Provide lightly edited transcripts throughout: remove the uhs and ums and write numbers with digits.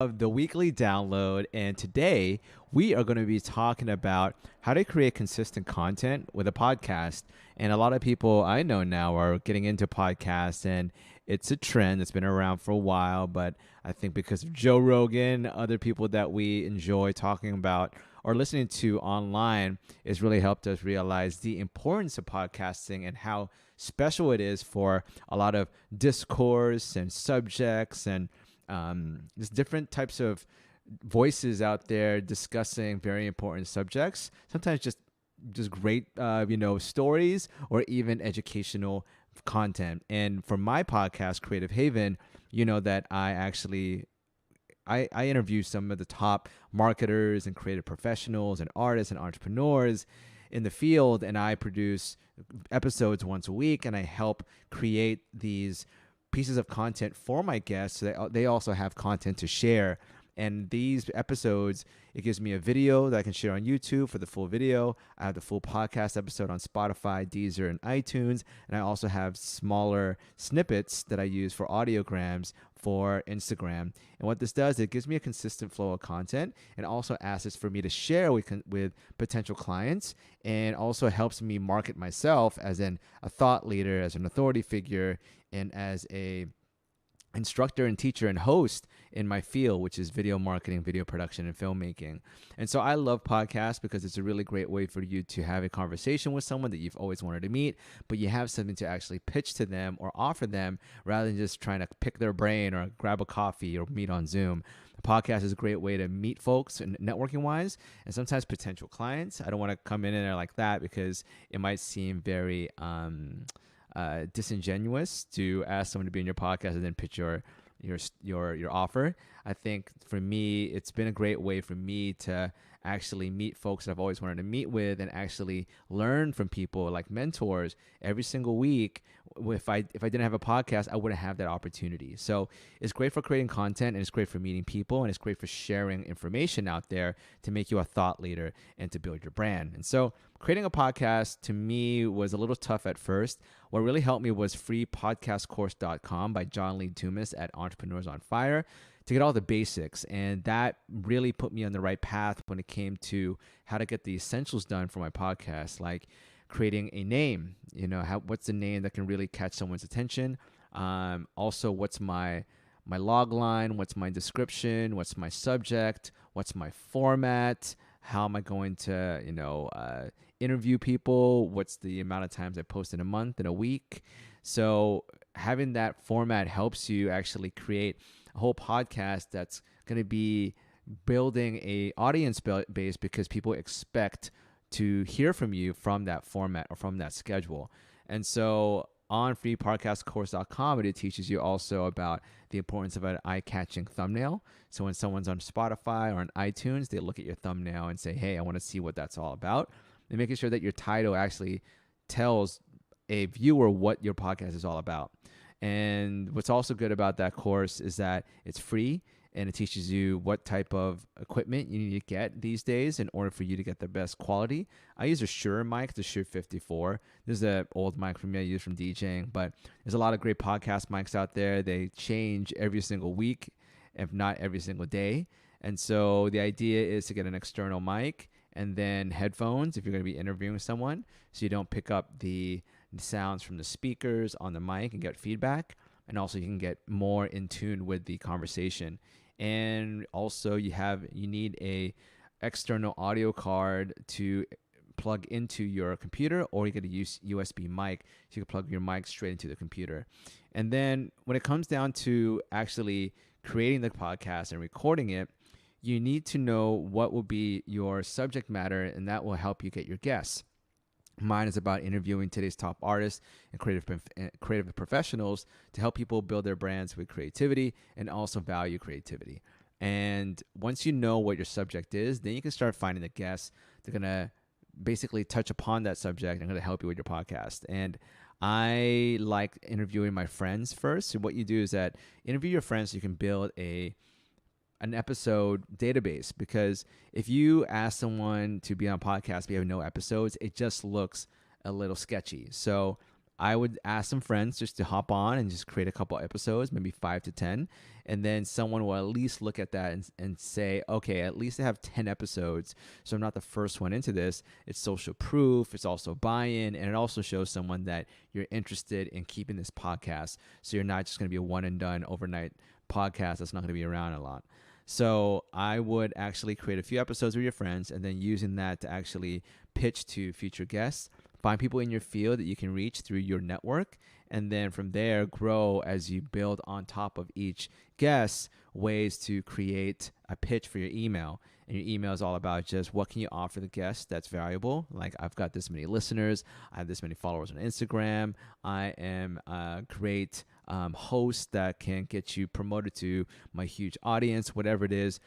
of the weekly download. And today we are going to be talking about how to create consistent content with a podcast. And a lot of people I know now are getting into podcasts, and it's a trend that's been around for a while. But I think because of Joe Rogan, other people that we enjoy talking about or listening to online, it's really helped us realize the importance of podcasting and how special it is for a lot of discourse and subjects and there's different types of voices out there discussing very important subjects. Sometimes just great stories or even educational content. And for my podcast, Creative Haven, you know that I interview some of the top marketers and creative professionals and artists and entrepreneurs in the field, and I produce episodes once a week, and I help create these pieces of content for my guests so that they also have content to share. And these episodes, it gives me a video that I can share on YouTube for the full video. I have the full podcast episode on Spotify, Deezer, and iTunes. And I also have smaller snippets that I use for audiograms for Instagram. And what this does, it gives me a consistent flow of content and also assets for me to share with potential clients, and also helps me market myself as a thought leader, as an authority figure, and as a instructor and teacher and host in my field, which is video marketing, video production, and filmmaking. And so I love podcasts because it's a really great way for you to have a conversation with someone that you've always wanted to meet, but you have something to actually pitch to them or offer them rather than just trying to pick their brain or grab a coffee or meet on Zoom. A podcast is a great way to meet folks and networking wise, and sometimes potential clients. I don't want to come in there like that because it might seem very disingenuous to ask someone to be in your podcast and then pitch your offer. I think for me, it's been a great way for me to actually meet folks that I've always wanted to meet with and actually learn from people like mentors every single week. If I didn't have a podcast, I wouldn't have that opportunity. So it's great for creating content, and it's great for meeting people, and it's great for sharing information out there to make you a thought leader and to build your brand. And so creating a podcast to me was a little tough at first. What really helped me was freepodcastcourse.com by John Lee Dumas at Entrepreneurs on Fire to get all the basics. And that really put me on the right path when it came to how to get the essentials done for my podcast, like creating a name. What's the name that can really catch someone's attention? Also, what's my log line? What's my description? What's my subject? What's my format? How am I going to, interview people? What's the amount of times I post in a month, in a week? So having that format helps you actually create a whole podcast that's going to be building a audience base because people expect to hear from you from that format or from that schedule. And so on freepodcastcourse.com, it teaches you also about the importance of an eye-catching thumbnail. So when someone's on Spotify or on iTunes, they look at your thumbnail and say, hey, I want to see what that's all about. And making sure that your title actually tells a viewer what your podcast is all about. And what's also good about that course is that it's free, and it teaches you what type of equipment you need to get these days in order for you to get the best quality. I use a Shure mic, the Shure 54. This is an old mic from me I use from DJing, but there's a lot of great podcast mics out there. They change every single week, if not every single day. And so the idea is to get an external mic and then headphones if you're going to be interviewing someone, so you don't pick up the sounds from the speakers on the mic and get feedback. And also you can get more in tune with the conversation. And also you need a external audio card to plug into your computer, or you get a USB mic so you can plug your mic straight into the computer. And then when it comes down to actually creating the podcast and recording it, you need to know what will be your subject matter, and that will help you get your guests. Mine is about interviewing today's top artists and creative professionals to help people build their brands with creativity and also value creativity. And once you know what your subject is, then you can start finding the guests that are going to basically touch upon that subject and going to help you with your podcast. And I like interviewing my friends first. So what you do is that interview your friends so you can build an episode database, because if you ask someone to be on a podcast but you have no episodes, it just looks a little sketchy. So I would ask some friends just to hop on and just create a couple episodes, maybe 5 to 10. And then someone will at least look at that and say, okay, at least I have 10 episodes. So I'm not the first one into this. It's social proof. It's also buy-in. And it also shows someone that you're interested in keeping this podcast. So you're not just going to be a one and done overnight podcast that's not going to be around a lot. So I would actually create a few episodes with your friends and then using that to actually pitch to future guests. Find people in your field that you can reach through your network. And then from there, grow as you build on top of each guest ways to create a pitch for your email. And your email is all about just what can you offer the guest that's valuable. Like, I've got this many listeners. I have this many followers on Instagram. I am a great host that can get you promoted to my huge audience, whatever it is.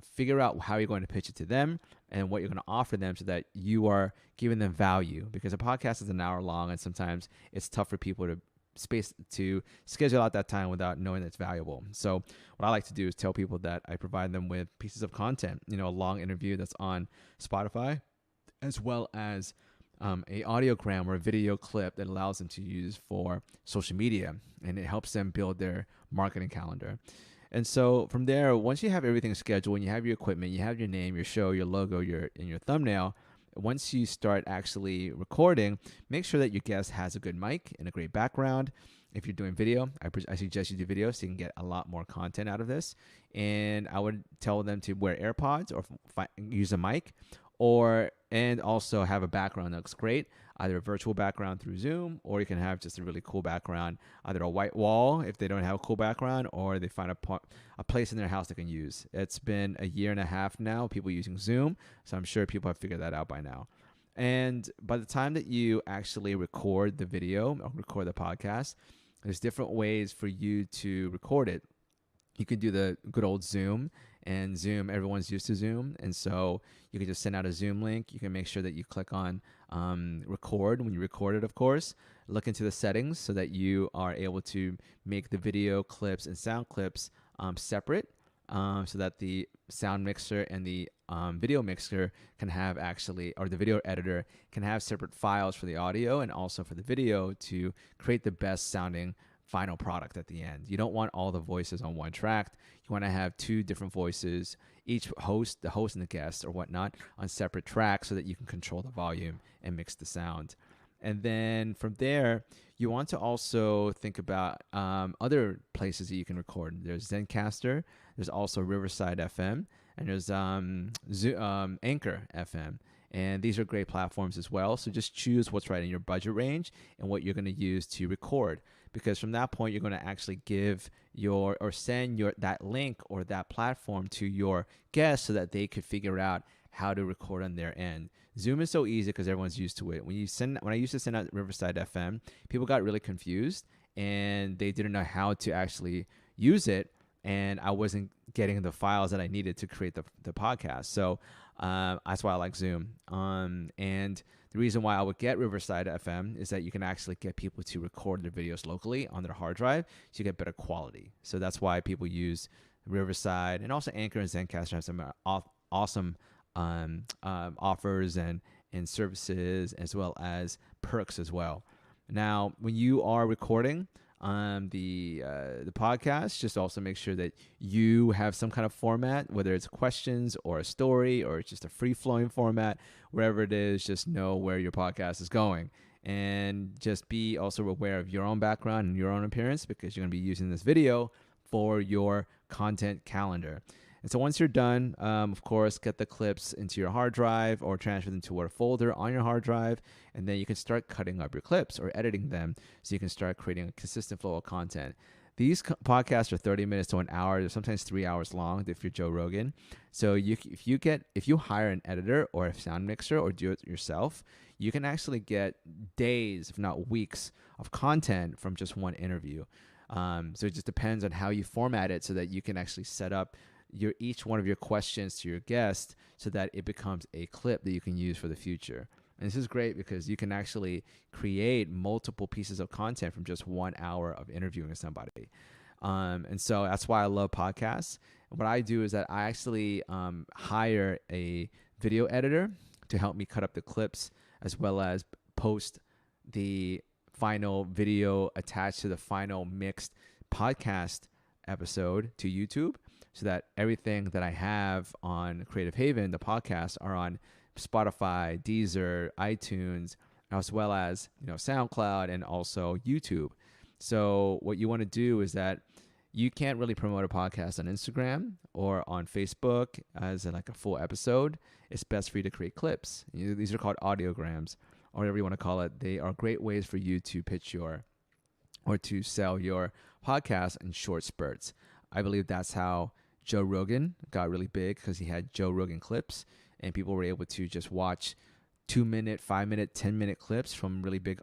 Figure out how you're going to pitch it to them and what you're going to offer them so that you are giving them value, because a podcast is an hour long and sometimes it's tough for people to schedule out that time without knowing that it's valuable. So what I like to do is tell people that I provide them with pieces of content, a long interview that's on Spotify, as well as a audiogram or a video clip that allows them to use for social media, and it helps them build their marketing calendar. And so from there, once you have everything scheduled and you have your equipment, you have your name, your show, your logo, your thumbnail, once you start actually recording, make sure that your guest has a good mic and a great background. If you're doing video, I suggest you do video so you can get a lot more content out of this. And I would tell them to wear AirPods or use a mic, and also have a background that looks great, either a virtual background through Zoom, or you can have just a really cool background, either a white wall if they don't have a cool background, or they find a place in their house they can use. It's been a year and a half now, people using Zoom, so I'm sure people have figured that out by now. And by the time that you actually record the video or record the podcast, there's different ways for you to record it. You can do the good old Zoom, and Zoom, everyone's used to Zoom. And so you can just send out a Zoom link. You can make sure that you click on record when you record it, of course. Look into the settings so that you are able to make the video clips and sound clips separate, so that the sound mixer and the video mixer can have or the video editor can have separate files for the audio and also for the video to create the best sounding final product at the end. You don't want all the voices on one track. You want to have two different voices, each host, the host and the guest or whatnot, on separate tracks so that you can control the volume and mix the sound. And then from there, you want to also think about other places that you can record. There's Zencaster, there's also Riverside FM, and there's Anchor FM. And these are great platforms as well. So just choose what's right in your budget range and what you're going to use to record. Because from that point, you're going to actually send that link or that platform to your guests so that they could figure out how to record on their end. Zoom is so easy because everyone's used to it. When I used to send out Riverside FM, people got really confused and they didn't know how to actually use it. And I wasn't getting the files that I needed to create the podcast. So that's why I like Zoom. And the reason why I would get Riverside FM is that you can actually get people to record their videos locally on their hard drive, so you get better quality. So that's why people use Riverside, and also Anchor and Zencaster have some awesome offers and services, as well as perks as well. Now, when you are recording the podcast, just also make sure that you have some kind of format, whether it's questions or a story or it's just a free-flowing format. Wherever it is, just know where your podcast is going, and just be also aware of your own background and your own appearance, because you're going to be using this video for your content calendar. And so once you're done, of course, get the clips into your hard drive or transfer them to a folder on your hard drive, and then you can start cutting up your clips or editing them so you can start creating a consistent flow of content. These podcasts are 30 minutes to an hour. They're sometimes 3 hours long if you're Joe Rogan. So if you hire an editor or a sound mixer or do it yourself, you can actually get days, if not weeks, of content from just one interview. So it just depends on how you format it so that you can actually set up each one of your questions to your guest so that it becomes a clip that you can use for the future. And this is great because you can actually create multiple pieces of content from just 1 hour of interviewing somebody. And so that's why I love podcasts. And what I do is that I actually hire a video editor to help me cut up the clips, as well as post the final video attached to the final mixed podcast episode to YouTube, so that everything that I have on Creative Haven, the podcast, are on Spotify, Deezer, iTunes, as well as SoundCloud and also YouTube. So what you want to do is that you can't really promote a podcast on Instagram or on Facebook as like a full episode. It's best for you to create clips. These are called audiograms, or whatever you want to call it. They are great ways for you to pitch or to sell your podcast in short spurts. I believe that's how Joe Rogan got really big, because he had Joe Rogan clips, and people were able to just watch 2-minute, 5-minute, 10-minute clips from really big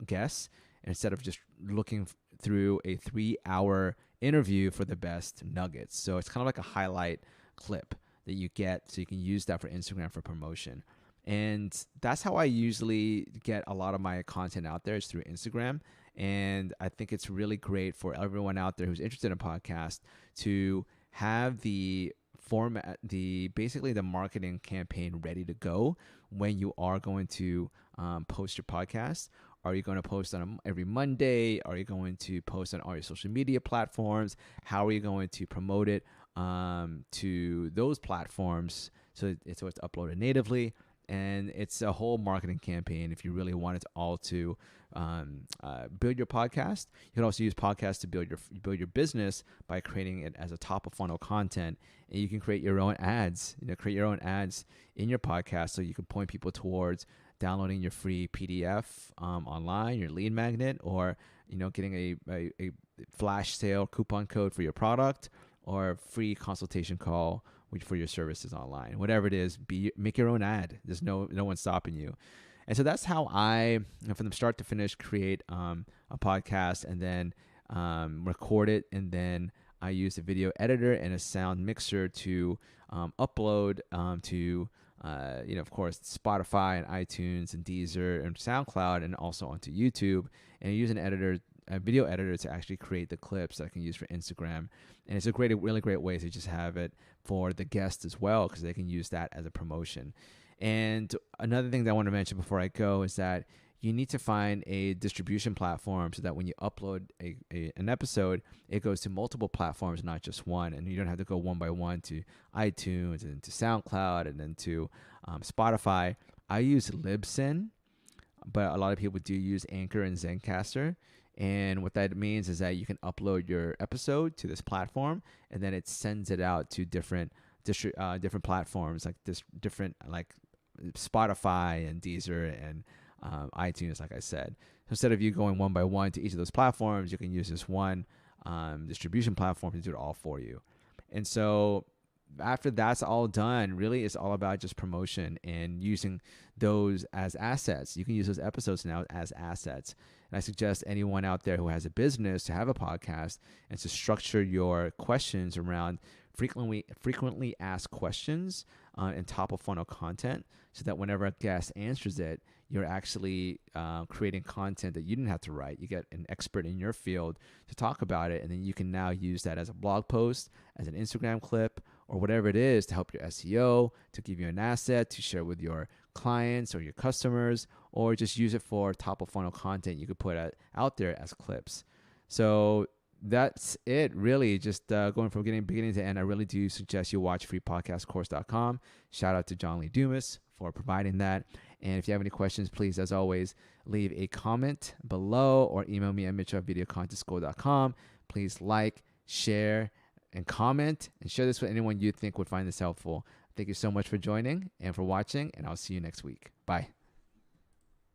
guests, instead of just looking through a 3-hour interview for the best nuggets. So it's kind of like a highlight clip that you get, so you can use that for Instagram for promotion. And that's how I usually get a lot of my content out there, is through Instagram. And I think it's really great for everyone out there who's interested in a podcast to have the format, basically the marketing campaign ready to go when you are going to post your podcast. Are you going to post on every Monday? Are you going to post on all your social media platforms? How are you going to promote it to those platforms so it's uploaded natively? And it's a whole marketing campaign if you really want it all to build your podcast. You can also use podcasts to build your business by creating it as a top of funnel content. And you can create your own ads. Create your own ads in your podcast, so you can point people towards downloading your free PDF online, your lead magnet, or getting a flash sale coupon code for your product, or a free consultation call for your services online. Whatever it is, make your own ad. There's no one stopping you. And so that's how I, from the start to finish, create a podcast, and then record it, and then I use a video editor and a sound mixer to upload to of course, Spotify and iTunes and Deezer and SoundCloud, and also onto YouTube. And I use a video editor to actually create the clips that I can use for Instagram. And it's a really great way to just have it for the guests as well, because they can use that as a promotion. And another thing that I want to mention before I go is that you need to find a distribution platform, so that when you upload an episode, it goes to multiple platforms, not just one. And you don't have to go one by one to iTunes and to SoundCloud and then to Spotify. I use Libsyn, but a lot of people do use Anchor and Zencaster. And what that means is that you can upload your episode to this platform, and then it sends it out to different platforms, like different like Spotify and Deezer and iTunes, like I said. So instead of you going one by one to each of those platforms, you can use this one distribution platform to do it all for you. And so after that's all done, really it's all about just promotion and using those as assets. You can use those episodes now as assets. And I suggest anyone out there who has a business to have a podcast, and to structure your questions around frequently asked questions and top of funnel content, so that whenever a guest answers it, you're actually creating content that you didn't have to write. You get an expert in your field to talk about it, and then you can now use that as a blog post, as an Instagram clip, or whatever it is, to help your SEO, to give you an asset to share with your clients or your customers, or just use it for top of funnel content you could put out there as clips. So that's it, really. Just going from beginning to end, I really do suggest you watch freepodcastcourse.com. Shout out to John Lee Dumas for providing that. And if you have any questions, please, as always, leave a comment below or email me at mitchel@videocontentschool.com. Please like, share, and comment, and share this with anyone you think would find this helpful. Thank you so much for joining and for watching, and I'll see you next week. Bye.